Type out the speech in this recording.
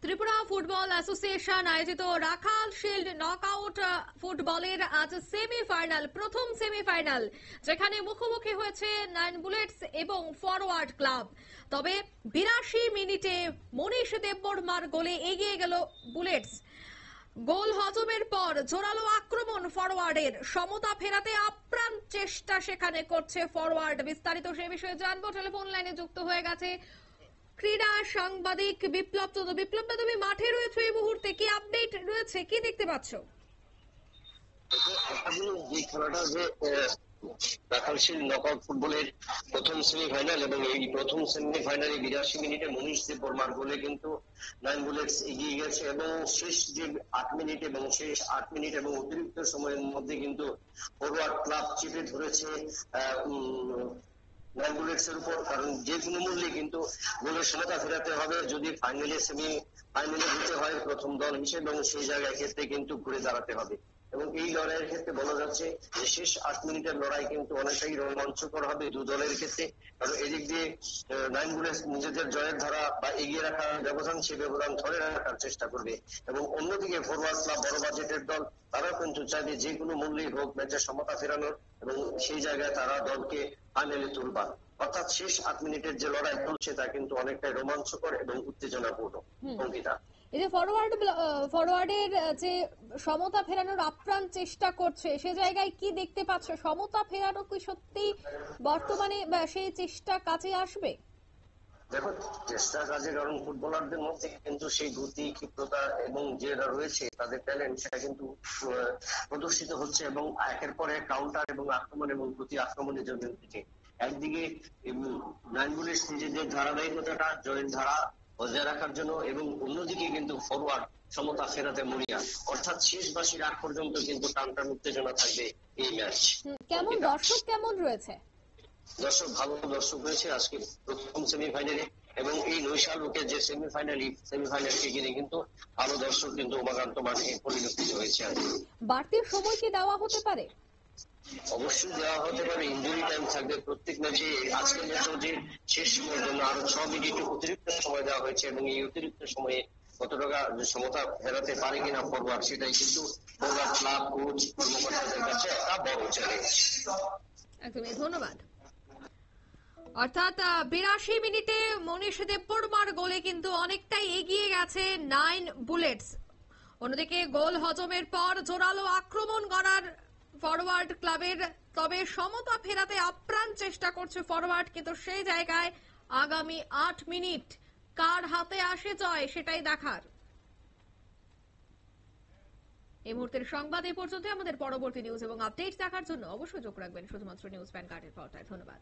Tripura football association আয়োজিত রাখাল shield knockout ফুটবলের আজ সেমিফাইনাল, প্রথম সেমিফাইনাল, যেখানে মুখোমুখি হয়েছে 9 বুলেটস এবং ফরওয়ার্ড ক্লাব। তবে 82 মিনিটে মনীষ দেববর্মার গোলে এগিয়ে গেল বুলেটস। গোল হজমের পর জোরালো আক্রমণ ফরওয়ার্ডের, সমতা ফেরাতে আপ্রাণ চেষ্টা সেখানে করছে ফরওয়ার্ড। বিস্তারিত সে বিষয়ে জানবো, টেলিফোন লাইনে যুক্ত হয়ে গেছে ক্রীড়া সাংবাদিক বিপ্লব চন্দ্র। বিপ্লব, তুমি মাঠে রয়েছে এই মুহূর্তে, কি আপডেট রয়েছে, কি দেখতে পাচ্ছ? যে খেলাটা যে রাখাল শিল্ড নকআউট ফুটবলের প্রথম সেমিফাইনাল, এবং এই প্রথম সেমিফাইনালে 82 মিনিটে মনীষ দেববর্মার গোলে কিন্তু 9 বুলেটস এগিয়ে গেছে, এবং শেষ যে 8 মিনিট এবং শেষ 8 মিনিট এবং অতিরিক্ত সময়ের মধ্যে কিন্তু ফরওয়ার্ড ক্লাব চেপে ধরেছে 9 বুলেটস এর উপর। কারণ যে কোনো মূল্যে কিন্তু গোলের সমতা ফেরাতে হবে যদি ফাইনালে সেমিফাইনালে যেতে হয় প্রথম দল হিসেবে, এবং সেই জায়গায় ক্ষেত্রে কিন্তু ঘুরে দাঁড়াতে হবে। এবং এই লড়াইয়ের ক্ষেত্রে বলা যাচ্ছে যে শেষ 8 মিনিটের লড়াই কিন্তু অনেকটাই রোমাঞ্চকর হবে দু দলের ক্ষেত্রে। কারণ এদিক দিয়ে 9 বুলেটস নিজেদের জয়ের ধারা বা এগিয়ে রাখার ব্যবধান, সে ব্যবধান ধরে রাখার চেষ্টা করবে, এবং অন্যদিকে ফরওয়ার্ড ক্লাব বড় বাজেটের দল, তারা কিন্তু চাইবে যে কোনো মূল্যেই হোক ম্যাচের সমতা ফেরানোর, এবং সেই জায়গায় তারা দলকে ফাইনালে তুলবার। অর্থাৎ শেষ 8 মিনিটের যে লড়াই চলছে তা কিন্তু অনেকটাই রোমাঞ্চকর এবং উত্তেজনাপূর্ণ। অঙ্কিতা, এই যে ফরওয়ার্ডের যে সমতা ফেরানোর আপ্রাণ চেষ্টা করছে, সে জায়গায় কি দেখতে পাচ্ছ? সমতা ফেরানো কি সত্যি বর্তমানে সেই চেষ্টা কাজে আসবে? দেখো, চেষ্টা কাজে, কারণ ফুটবলারদের মধ্যে কিন্তু সেই গতি, ক্ষিপ্রতা এবং যেটা রয়েছে তাদের ট্যালেন্ট, সেটা কিন্তু প্রদর্শিত হচ্ছে, এবং একের পর এক কাউন্টার এবং আক্রমণ এবং প্রতি আক্রমণের জন্য উঠেছে। একদিকে 9 বুলেটস নিজেদের ধারাবাহিকতাটা, জয়ের ধারা বজায় রাখার জন্য, এবং অন্যদিকে কিন্তু ফরওয়ার্ড সমতা ফেরাতে মরিয়া। অর্থাৎ শেষ বাঁশির আগ পর্যন্ত কিন্তু টানটান উত্তেজনা থাকবে এই ম্যাচ। কেমন দর্শক কেমন রয়েছে? দর্শক ভালো দর্শক রয়েছে আজকে প্রথম সেমিফাইনালে, এবং এই নৈশালকে যে সেমিফাইনালকে ঘিরে কিন্তু ভালো দর্শক কিন্তু উমাকান্ত মাঠে পরিলক্ষিত হয়েছে। বাড়তি সময় কি দেওয়া হতে পারে? অবশ্যই দেওয়া হতে পারে, ইনজুরি টাইম থাকবে প্রত্যেক ম্যাচে। আজকের ম্যাচেও যে শেষ সময়ের জন্য আরো 6 মিনিট অতিরিক্ত সময় দেওয়া হয়েছে, এবং এই অতিরিক্ত সময়ে কতটা সমতা ফেরাতে পারে কিনা ফরওয়ার্ড, সেটাই কিন্তু ফরওয়ার্ড ক্লাব, কোচ, কর্মকর্তাদের কাছে একটা বড় চ্যালেঞ্জ। একদমই, ধন্যবাদ। অর্থাৎ 82 মিনিটে মনীষ দেববর্মার গোলে কিন্তু অনেকটাই এগিয়ে গেছে 9 বুলেটস। অন্যদিকে গোল হজমের পর জোরালো আক্রমণ করার ফরওয়ার্ড ক্লাবের, তবে সমতা ফেরাতে আপ্রাণ চেষ্টা করছে ফরওয়ার্ড, কিন্তু সেই জায়গায় আগামী 8 মিনিট কার হাতে আসে জয়, সেটাই দেখার। এই মুহূর্তের সংবাদ এই পর্যন্ত। আমাদের পরবর্তী নিউজ এবং আপডেট দেখার জন্য অবশ্যই চোখ রাখবেন শুধুমাত্র নিউজ ভ্যানগার্ডের পর্দায়। ধন্যবাদ।